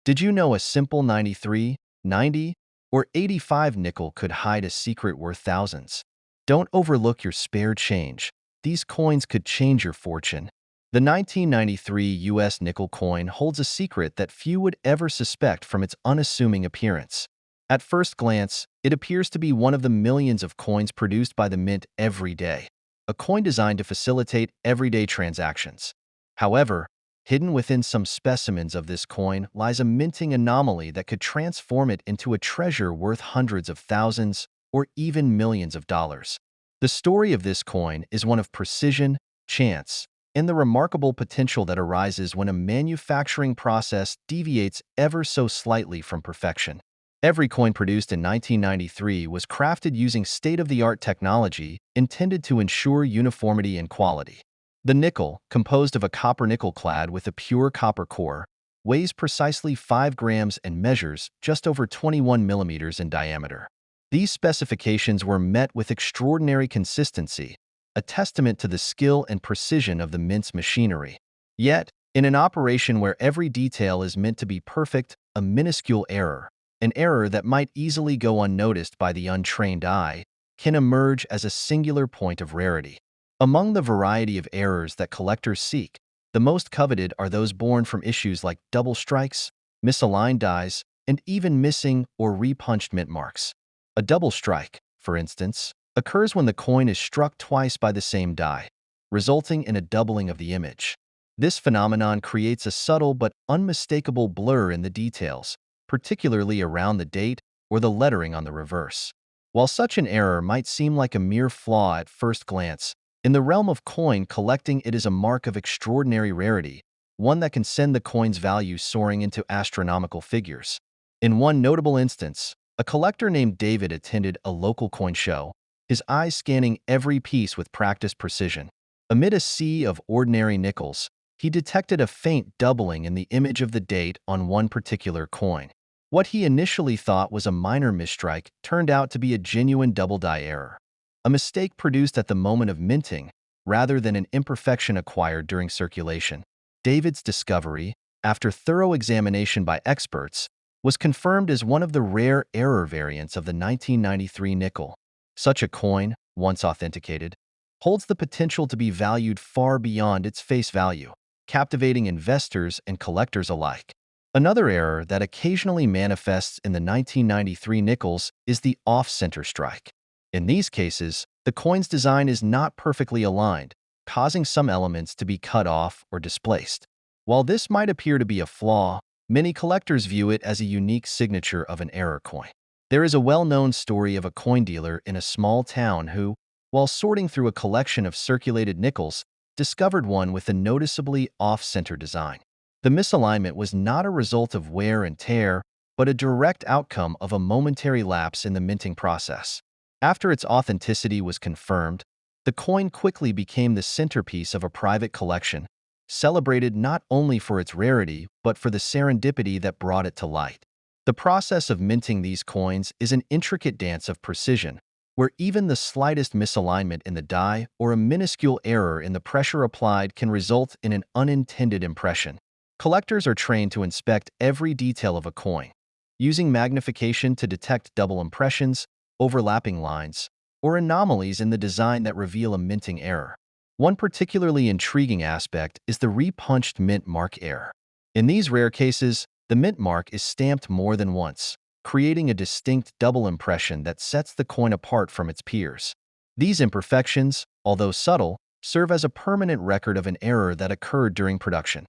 Did you know a simple 93, 90, or 85 nickel could hide a secret worth thousands? Don't overlook your spare change. These coins could change your fortune. The 1993 US nickel coin holds a secret that few would ever suspect from its unassuming appearance. At first glance, it appears to be one of the millions of coins produced by the mint every day, a coin designed to facilitate everyday transactions. However, hidden within some specimens of this coin lies a minting anomaly that could transform it into a treasure worth hundreds of thousands or even millions of dollars. The story of this coin is one of precision, chance, and the remarkable potential that arises when a manufacturing process deviates ever so slightly from perfection. Every coin produced in 1993 was crafted using state-of-the-art technology intended to ensure uniformity and quality. The nickel, composed of a copper nickel clad with a pure copper core, weighs precisely 5 grams and measures just over 21 millimeters in diameter. These specifications were met with extraordinary consistency, a testament to the skill and precision of the mint's machinery. Yet, in an operation where every detail is meant to be perfect, a minuscule error, an error that might easily go unnoticed by the untrained eye, can emerge as a singular point of rarity. Among the variety of errors that collectors seek, the most coveted are those born from issues like double strikes, misaligned dies, and even missing or repunched mint marks. A double strike, for instance, occurs when the coin is struck twice by the same die, resulting in a doubling of the image. This phenomenon creates a subtle but unmistakable blur in the details, particularly around the date or the lettering on the reverse. While such an error might seem like a mere flaw at first glance, in the realm of coin collecting it is a mark of extraordinary rarity, one that can send the coin's value soaring into astronomical figures. In one notable instance, a collector named David attended a local coin show, his eyes scanning every piece with practiced precision. Amid a sea of ordinary nickels, he detected a faint doubling in the image of the date on one particular coin. What he initially thought was a minor misstrike turned out to be a genuine double die error, a mistake produced at the moment of minting rather than an imperfection acquired during circulation. David's discovery, after thorough examination by experts, was confirmed as one of the rare error variants of the 1993 nickel. Such a coin, once authenticated, holds the potential to be valued far beyond its face value, captivating investors and collectors alike. Another error that occasionally manifests in the 1993 nickels is the off-center strike. In these cases, the coin's design is not perfectly aligned, causing some elements to be cut off or displaced. While this might appear to be a flaw, many collectors view it as a unique signature of an error coin. There is a well-known story of a coin dealer in a small town who, while sorting through a collection of circulated nickels, discovered one with a noticeably off-center design. The misalignment was not a result of wear and tear, but a direct outcome of a momentary lapse in the minting process. After its authenticity was confirmed, the coin quickly became the centerpiece of a private collection, celebrated not only for its rarity but for the serendipity that brought it to light. The process of minting these coins is an intricate dance of precision, where even the slightest misalignment in the die or a minuscule error in the pressure applied can result in an unintended impression. Collectors are trained to inspect every detail of a coin, using magnification to detect double impressions, overlapping lines, or anomalies in the design that reveal a minting error. One particularly intriguing aspect is the repunched mint mark error. In these rare cases, the mint mark is stamped more than once, creating a distinct double impression that sets the coin apart from its peers. These imperfections, although subtle, serve as a permanent record of an error that occurred during production,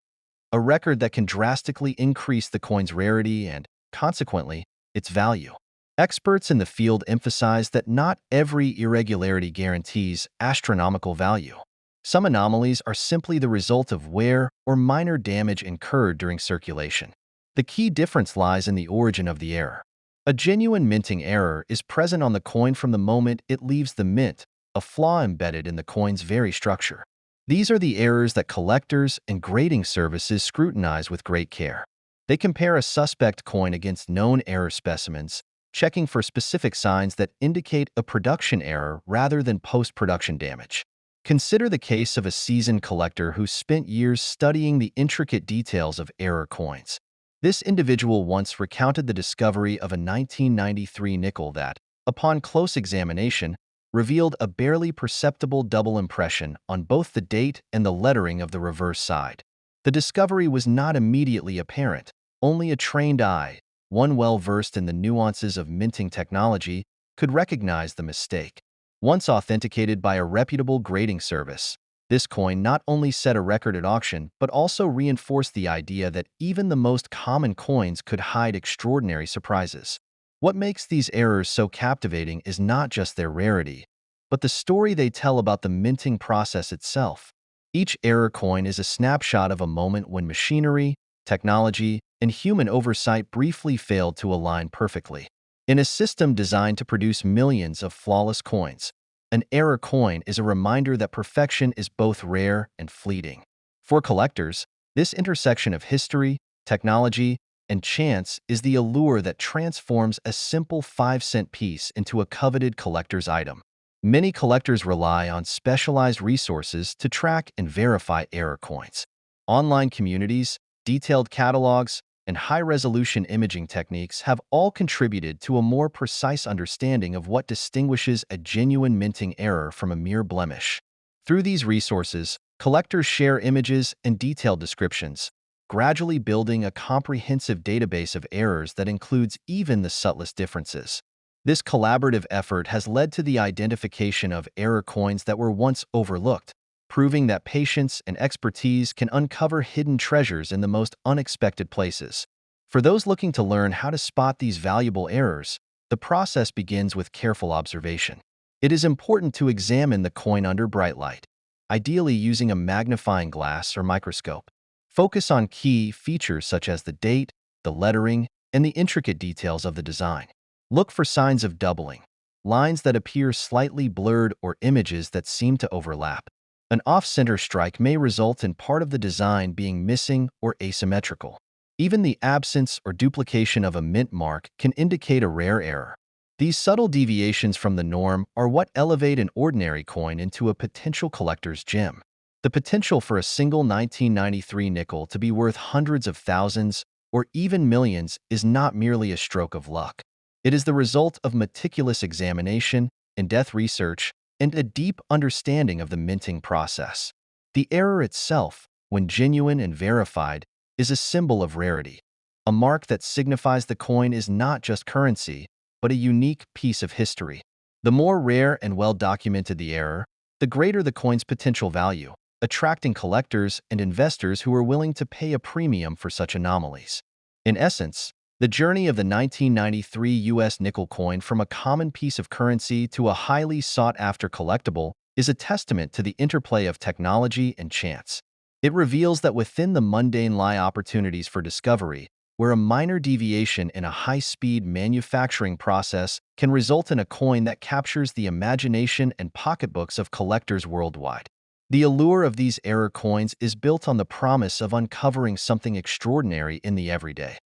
a record that can drastically increase the coin's rarity and, consequently, its value. Experts in the field emphasize that not every irregularity guarantees astronomical value. Some anomalies are simply the result of wear or minor damage incurred during circulation. The key difference lies in the origin of the error. A genuine minting error is present on the coin from the moment it leaves the mint, a flaw embedded in the coin's very structure. These are the errors that collectors and grading services scrutinize with great care. They compare a suspect coin against known error specimens, checking for specific signs that indicate a production error rather than post-production damage. Consider the case of a seasoned collector who spent years studying the intricate details of error coins. This individual once recounted the discovery of a 1993 nickel that, upon close examination, revealed a barely perceptible double impression on both the date and the lettering of the reverse side. The discovery was not immediately apparent. Only a trained eye, one well-versed in the nuances of minting technology, could recognize the mistake. Once authenticated by a reputable grading service, this coin not only set a record at auction but also reinforced the idea that even the most common coins could hide extraordinary surprises. What makes these errors so captivating is not just their rarity, but the story they tell about the minting process itself. Each error coin is a snapshot of a moment when machinery, technology, and human oversight briefly failed to align perfectly. In a system designed to produce millions of flawless coins, an error coin is a reminder that perfection is both rare and fleeting. For collectors, this intersection of history, technology, and chance is the allure that transforms a simple 5-cent piece into a coveted collector's item. Many collectors rely on specialized resources to track and verify error coins. Online communities, detailed catalogs, and high-resolution imaging techniques have all contributed to a more precise understanding of what distinguishes a genuine minting error from a mere blemish. Through these resources, collectors share images and detailed descriptions, gradually building a comprehensive database of errors that includes even the subtlest differences. This collaborative effort has led to the identification of error coins that were once overlooked, proving that patience and expertise can uncover hidden treasures in the most unexpected places. For those looking to learn how to spot these valuable errors, the process begins with careful observation. It is important to examine the coin under bright light, ideally using a magnifying glass or microscope. Focus on key features such as the date, the lettering, and the intricate details of the design. Look for signs of doubling, lines that appear slightly blurred, or images that seem to overlap. An off-center strike may result in part of the design being missing or asymmetrical. Even the absence or duplication of a mint mark can indicate a rare error. These subtle deviations from the norm are what elevate an ordinary coin into a potential collector's gem. The potential for a single 1993 nickel to be worth hundreds of thousands or even millions is not merely a stroke of luck. It is the result of meticulous examination, in-depth research, and a deep understanding of the minting process. The error itself, when genuine and verified, is a symbol of rarity. A mark that signifies the coin is not just currency, but a unique piece of history. The more rare and well-documented the error, the greater the coin's potential value, attracting collectors and investors who are willing to pay a premium for such anomalies. In essence, the journey of the 1993 U.S. nickel coin from a common piece of currency to a highly sought-after collectible is a testament to the interplay of technology and chance. It reveals that within the mundane lie opportunities for discovery, where a minor deviation in a high-speed manufacturing process can result in a coin that captures the imagination and pocketbooks of collectors worldwide. The allure of these error coins is built on the promise of uncovering something extraordinary in the everyday.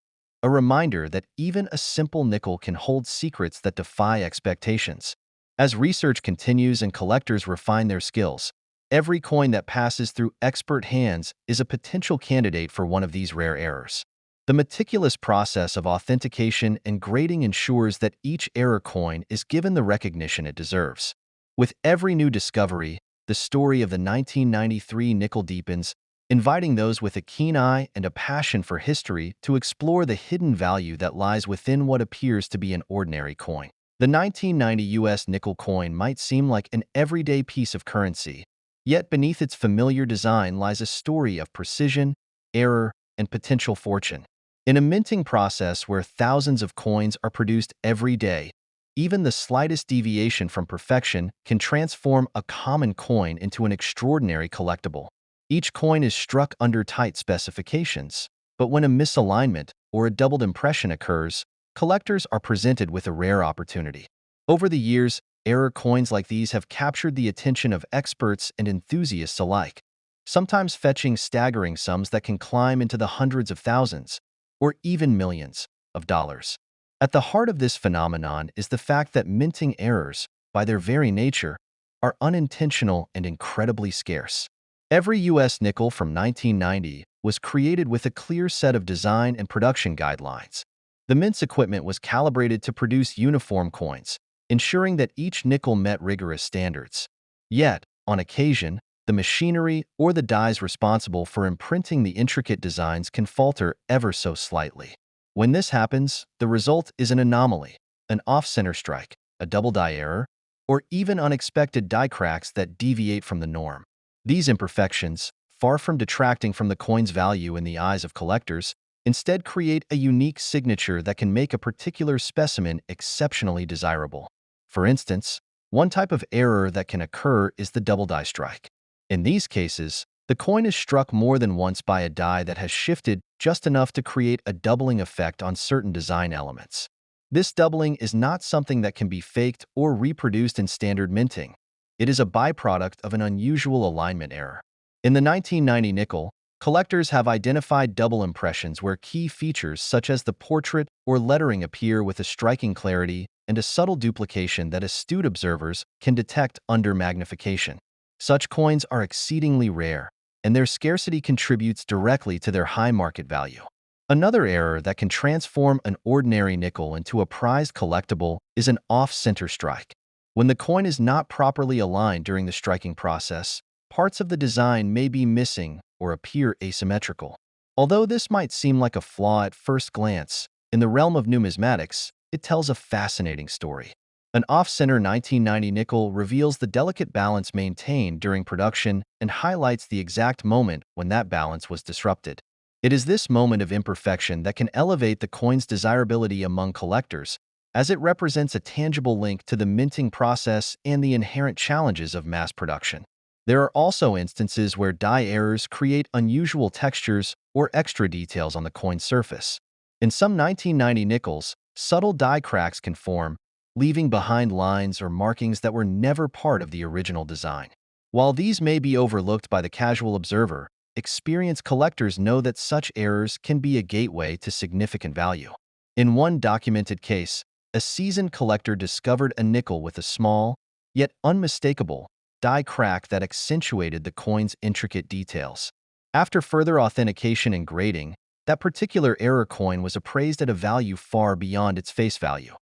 A reminder that even a simple nickel can hold secrets that defy expectations. As research continues and collectors refine their skills, every coin that passes through expert hands is a potential candidate for one of these rare errors. The meticulous process of authentication and grading ensures that each error coin is given the recognition it deserves. With every new discovery, the story of the 1993 nickel deepens, inviting those with a keen eye and a passion for history to explore the hidden value that lies within what appears to be an ordinary coin. The 1990 U.S. nickel coin might seem like an everyday piece of currency, yet beneath its familiar design lies a story of precision, error, and potential fortune. In a minting process where thousands of coins are produced every day, even the slightest deviation from perfection can transform a common coin into an extraordinary collectible. Each coin is struck under tight specifications, but when a misalignment or a doubled impression occurs, collectors are presented with a rare opportunity. Over the years, error coins like these have captured the attention of experts and enthusiasts alike, sometimes fetching staggering sums that can climb into the hundreds of thousands, or even millions, of dollars. At the heart of this phenomenon is the fact that minting errors, by their very nature, are unintentional and incredibly scarce. Every U.S. nickel from 1990 was created with a clear set of design and production guidelines. The mint's equipment was calibrated to produce uniform coins, ensuring that each nickel met rigorous standards. Yet, on occasion, the machinery or the dies responsible for imprinting the intricate designs can falter ever so slightly. When this happens, the result is an anomaly, an off-center strike, a double die error, or even unexpected die cracks that deviate from the norm. These imperfections, far from detracting from the coin's value in the eyes of collectors, instead create a unique signature that can make a particular specimen exceptionally desirable. For instance, one type of error that can occur is the double die strike. In these cases, the coin is struck more than once by a die that has shifted just enough to create a doubling effect on certain design elements. This doubling is not something that can be faked or reproduced in standard minting. It is a byproduct of an unusual alignment error. In the 1990 nickel, collectors have identified double impressions where key features such as the portrait or lettering appear with a striking clarity and a subtle duplication that astute observers can detect under magnification. Such coins are exceedingly rare, and their scarcity contributes directly to their high market value. Another error that can transform an ordinary nickel into a prized collectible is an off-center strike. When the coin is not properly aligned during the striking process, parts of the design may be missing or appear asymmetrical. Although this might seem like a flaw at first glance, in the realm of numismatics, it tells a fascinating story. An off-center 1990 nickel reveals the delicate balance maintained during production and highlights the exact moment when that balance was disrupted. It is this moment of imperfection that can elevate the coin's desirability among collectors, as it represents a tangible link to the minting process and the inherent challenges of mass production. There are also instances where die errors create unusual textures or extra details on the coin's surface. In some 1990 nickels, subtle die cracks can form, leaving behind lines or markings that were never part of the original design. While these may be overlooked by the casual observer, experienced collectors know that such errors can be a gateway to significant value. In one documented case, a seasoned collector discovered a nickel with a small, yet unmistakable, die crack that accentuated the coin's intricate details. After further authentication and grading, that particular error coin was appraised at a value far beyond its face value,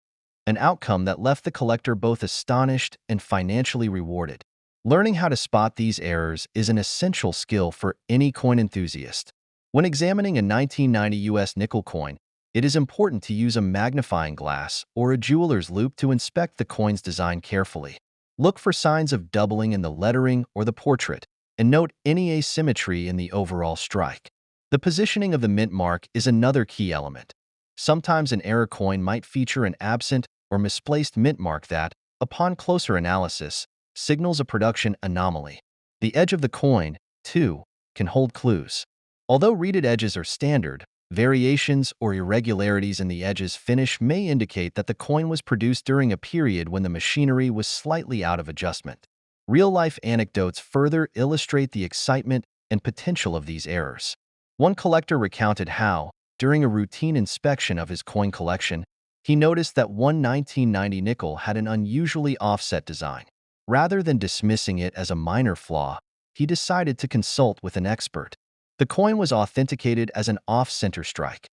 an outcome that left the collector both astonished and financially rewarded. Learning how to spot these errors is an essential skill for any coin enthusiast. When examining a 1990 US nickel coin, it is important to use a magnifying glass or a jeweler's loupe to inspect the coin's design carefully. Look for signs of doubling in the lettering or the portrait, and note any asymmetry in the overall strike. The positioning of the mint mark is another key element. Sometimes an error coin might feature an absent or misplaced mint mark that, upon closer analysis, signals a production anomaly. The edge of the coin, too, can hold clues. Although reeded edges are standard, variations or irregularities in the edge's finish may indicate that the coin was produced during a period when the machinery was slightly out of adjustment. Real-life anecdotes further illustrate the excitement and potential of these errors. One collector recounted how, during a routine inspection of his coin collection, he noticed that one 1990 nickel had an unusually offset design. Rather than dismissing it as a minor flaw, he decided to consult with an expert. The coin was authenticated as an off-center strike,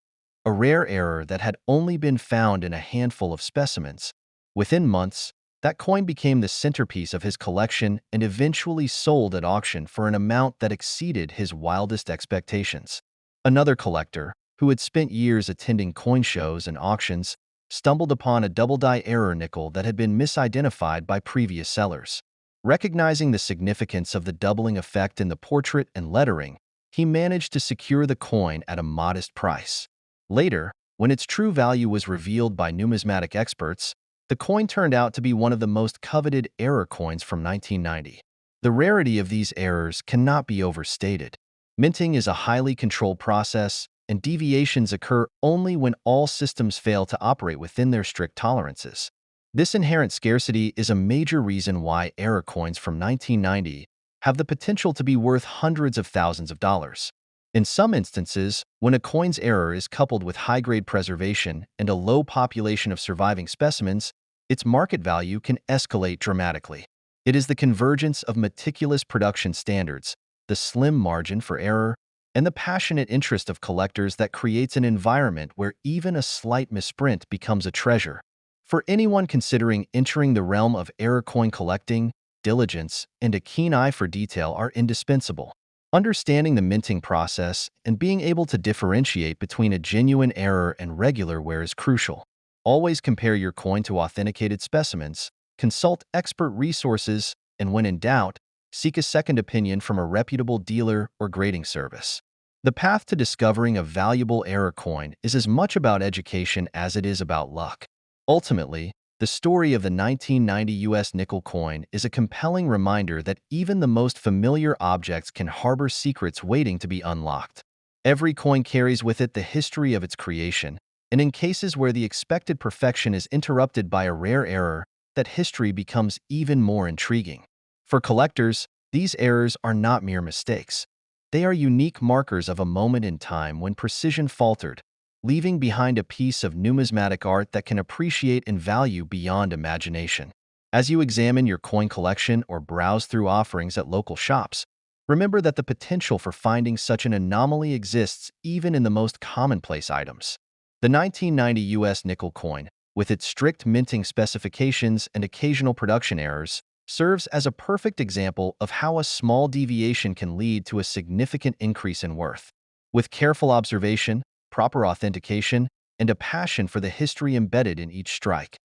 a rare error that had only been found in a handful of specimens. Within months, that coin became the centerpiece of his collection and eventually sold at auction for an amount that exceeded his wildest expectations. Another collector, who had spent years attending coin shows and auctions, stumbled upon a double-die error nickel that had been misidentified by previous sellers. Recognizing the significance of the doubling effect in the portrait and lettering, he managed to secure the coin at a modest price. Later, when its true value was revealed by numismatic experts, the coin turned out to be one of the most coveted error coins from 1990. The rarity of these errors cannot be overstated. Minting is a highly controlled process, and deviations occur only when all systems fail to operate within their strict tolerances. This inherent scarcity is a major reason why error coins from 1990 have the potential to be worth hundreds of thousands of dollars. In some instances, when a coin's error is coupled with high-grade preservation and a low population of surviving specimens, its market value can escalate dramatically. It is the convergence of meticulous production standards, the slim margin for error, and the passionate interest of collectors that creates an environment where even a slight misprint becomes a treasure. For anyone considering entering the realm of error coin collecting, diligence and a keen eye for detail are indispensable. Understanding the minting process and being able to differentiate between a genuine error and regular wear is crucial. Always compare your coin to authenticated specimens, consult expert resources, and when in doubt, seek a second opinion from a reputable dealer or grading service. The path to discovering a valuable error coin is as much about education as it is about luck. Ultimately, the story of the 1990 U.S. nickel coin is a compelling reminder that even the most familiar objects can harbor secrets waiting to be unlocked. Every coin carries with it the history of its creation, and in cases where the expected perfection is interrupted by a rare error, that history becomes even more intriguing. For collectors, these errors are not mere mistakes. They are unique markers of a moment in time when precision faltered, leaving behind a piece of numismatic art that can appreciate and value beyond imagination. As you examine your coin collection or browse through offerings at local shops, remember that the potential for finding such an anomaly exists even in the most commonplace items. The 1990 U.S. nickel coin, with its strict minting specifications and occasional production errors, serves as a perfect example of how a small deviation can lead to a significant increase in worth. With careful observation, proper authentication, and a passion for the history embedded in each strike,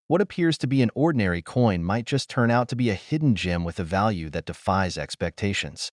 what appears to be an ordinary coin might just turn out to be a hidden gem with a value that defies expectations.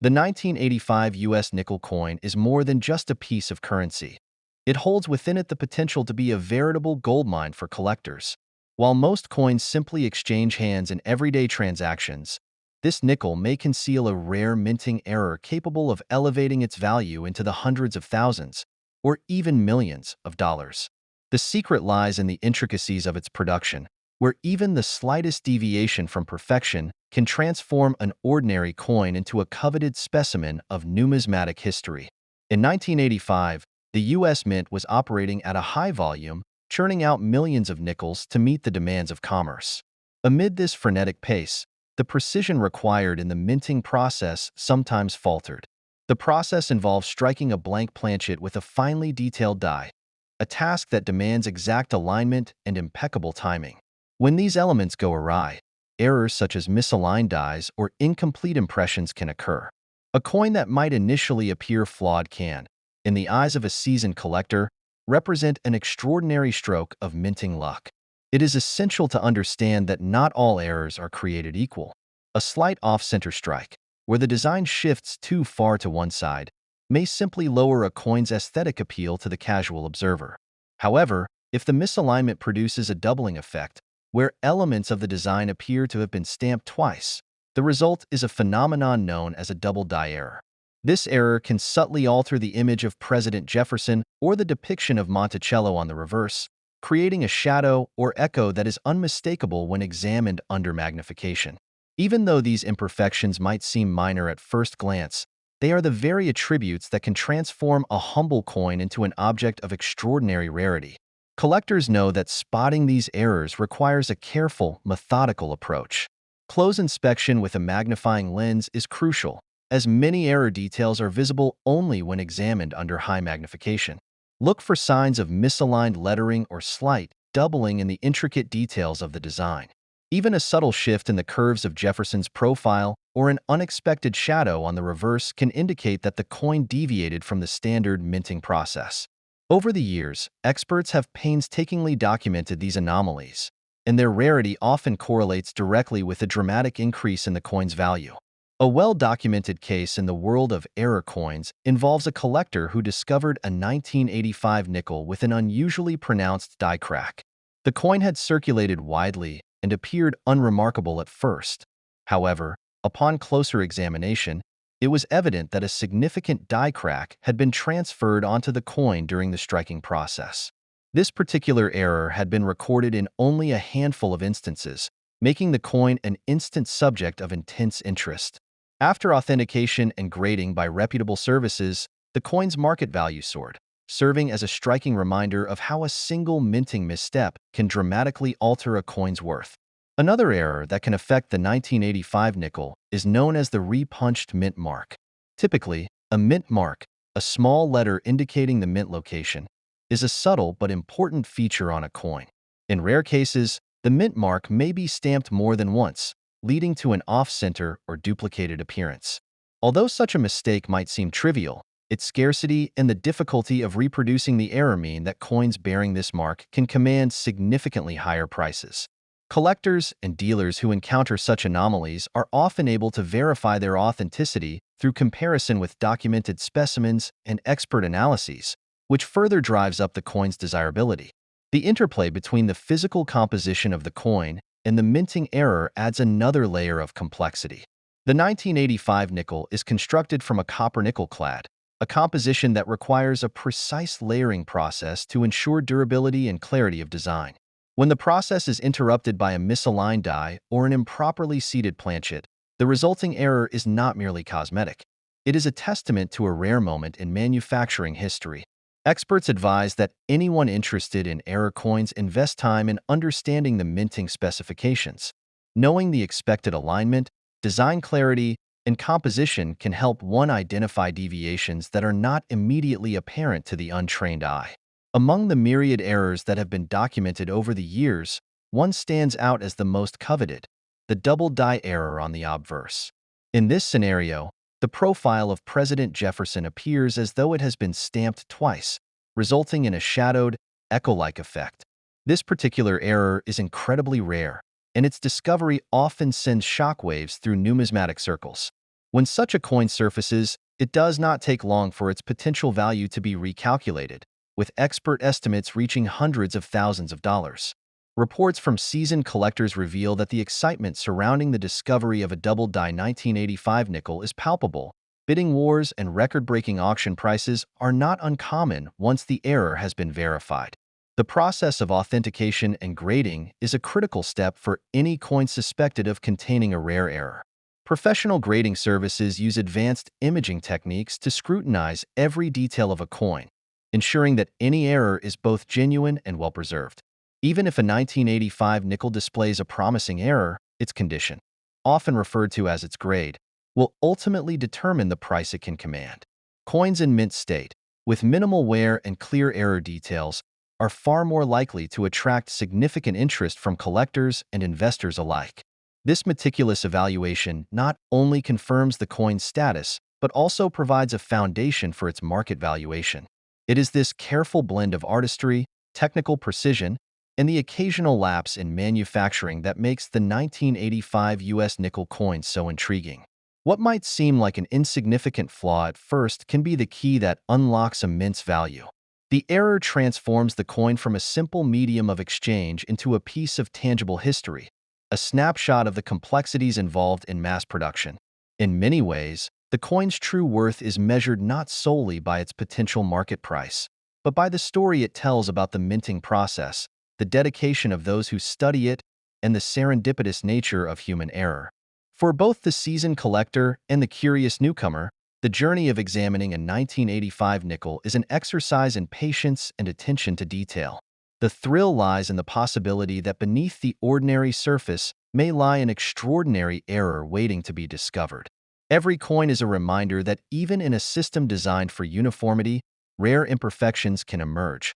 The 1985 U.S. nickel coin is more than just a piece of currency. It holds within it the potential to be a veritable goldmine for collectors. While most coins simply exchange hands in everyday transactions, this nickel may conceal a rare minting error capable of elevating its value into the hundreds of thousands, or even millions of dollars. The secret lies in the intricacies of its production, where even the slightest deviation from perfection can transform an ordinary coin into a coveted specimen of numismatic history. In 1985, the U.S. Mint was operating at a high volume, churning out millions of nickels to meet the demands of commerce. Amid this frenetic pace, the precision required in the minting process sometimes faltered. The process involves striking a blank planchet with a finely detailed die, a task that demands exact alignment and impeccable timing. When these elements go awry, errors such as misaligned dies or incomplete impressions can occur. A coin that might initially appear flawed can, in the eyes of a seasoned collector, represent an extraordinary stroke of minting luck. It is essential to understand that not all errors are created equal. A slight off-center strike, where the design shifts too far to one side, may simply lower a coin's aesthetic appeal to the casual observer. However, if the misalignment produces a doubling effect, where elements of the design appear to have been stamped twice, the result is a phenomenon known as a double die error. This error can subtly alter the image of President Jefferson or the depiction of Monticello on the reverse, creating a shadow or echo that is unmistakable when examined under magnification. Even though these imperfections might seem minor at first glance, they are the very attributes that can transform a humble coin into an object of extraordinary rarity. Collectors know that spotting these errors requires a careful, methodical approach. Close inspection with a magnifying lens is crucial, as many error details are visible only when examined under high magnification. Look for signs of misaligned lettering or slight doubling in the intricate details of the design. Even a subtle shift in the curves of Jefferson's profile or an unexpected shadow on the reverse can indicate that the coin deviated from the standard minting process. Over the years, experts have painstakingly documented these anomalies, and their rarity often correlates directly with a dramatic increase in the coin's value. A well-documented case in the world of error coins involves a collector who discovered a 1985 nickel with an unusually pronounced die crack. The coin had circulated widely and appeared unremarkable at first. However, upon closer examination, it was evident that a significant die crack had been transferred onto the coin during the striking process. This particular error had been recorded in only a handful of instances, making the coin an instant subject of intense interest. After authentication and grading by reputable services, the coin's market value soared, serving as a striking reminder of how a single minting misstep can dramatically alter a coin's worth. Another error that can affect the 1985 nickel is known as the repunched mint mark. Typically, a mint mark, a small letter indicating the mint location, is a subtle but important feature on a coin. In rare cases, the mint mark may be stamped more than once, leading to an off-center or duplicated appearance. Although such a mistake might seem trivial, its scarcity and the difficulty of reproducing the error mean that coins bearing this mark can command significantly higher prices. Collectors and dealers who encounter such anomalies are often able to verify their authenticity through comparison with documented specimens and expert analyses, which further drives up the coin's desirability. The interplay between the physical composition of the coin and the minting error adds another layer of complexity. The 1985 nickel is constructed from a copper-nickel clad, a composition that requires a precise layering process to ensure durability and clarity of design. When the process is interrupted by a misaligned die or an improperly seated planchet, the resulting error is not merely cosmetic. It is a testament to a rare moment in manufacturing history. Experts advise that anyone interested in error coins invest time in understanding the minting specifications. Knowing the expected alignment, design clarity, and composition can help one identify deviations that are not immediately apparent to the untrained eye. Among the myriad errors that have been documented over the years, one stands out as the most coveted: the double die error on the obverse. In this scenario, the profile of President Jefferson appears as though it has been stamped twice, resulting in a shadowed, echo-like effect. This particular error is incredibly rare, and its discovery often sends shockwaves through numismatic circles. When such a coin surfaces, it does not take long for its potential value to be recalculated, with expert estimates reaching hundreds of thousands of dollars. Reports from seasoned collectors reveal that the excitement surrounding the discovery of a double-die 1985 nickel is palpable. Bidding wars and record-breaking auction prices are not uncommon once the error has been verified. The process of authentication and grading is a critical step for any coin suspected of containing a rare error. Professional grading services use advanced imaging techniques to scrutinize every detail of a coin, ensuring that any error is both genuine and well-preserved. Even if a 1985 nickel displays a promising error, its condition, often referred to as its grade, will ultimately determine the price it can command. Coins in mint state, with minimal wear and clear error details, are far more likely to attract significant interest from collectors and investors alike. This meticulous evaluation not only confirms the coin's status, but also provides a foundation for its market valuation. It is this careful blend of artistry, technical precision, and the occasional lapse in manufacturing that makes the 1985 US nickel coin so intriguing. What might seem like an insignificant flaw at first can be the key that unlocks immense value. The error transforms the coin from a simple medium of exchange into a piece of tangible history, a snapshot of the complexities involved in mass production. In many ways, the coin's true worth is measured not solely by its potential market price, but by the story it tells about the minting process, the dedication of those who study it, and the serendipitous nature of human error. For both the seasoned collector and the curious newcomer, the journey of examining a 1985 nickel is an exercise in patience and attention to detail. The thrill lies in the possibility that beneath the ordinary surface may lie an extraordinary error waiting to be discovered. Every coin is a reminder that even in a system designed for uniformity, rare imperfections can emerge.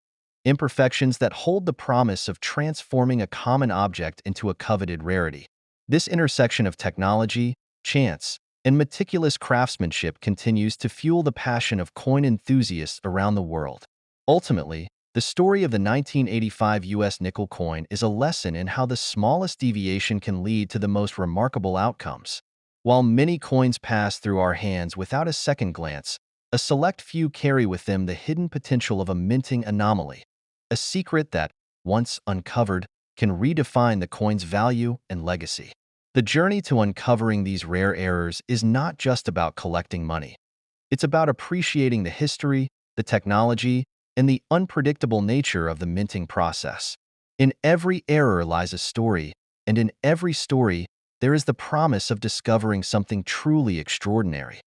Imperfections that hold the promise of transforming a common object into a coveted rarity. This intersection of technology, chance, and meticulous craftsmanship continues to fuel the passion of coin enthusiasts around the world. Ultimately, the story of the 1985 US nickel coin is a lesson in how the smallest deviation can lead to the most remarkable outcomes. While many coins pass through our hands without a second glance, a select few carry with them the hidden potential of a minting anomaly, a secret that, once uncovered, can redefine the coin's value and legacy. The journey to uncovering these rare errors is not just about collecting money. It's about appreciating the history, the technology, and the unpredictable nature of the minting process. In every error lies a story, and in every story, there is the promise of discovering something truly extraordinary.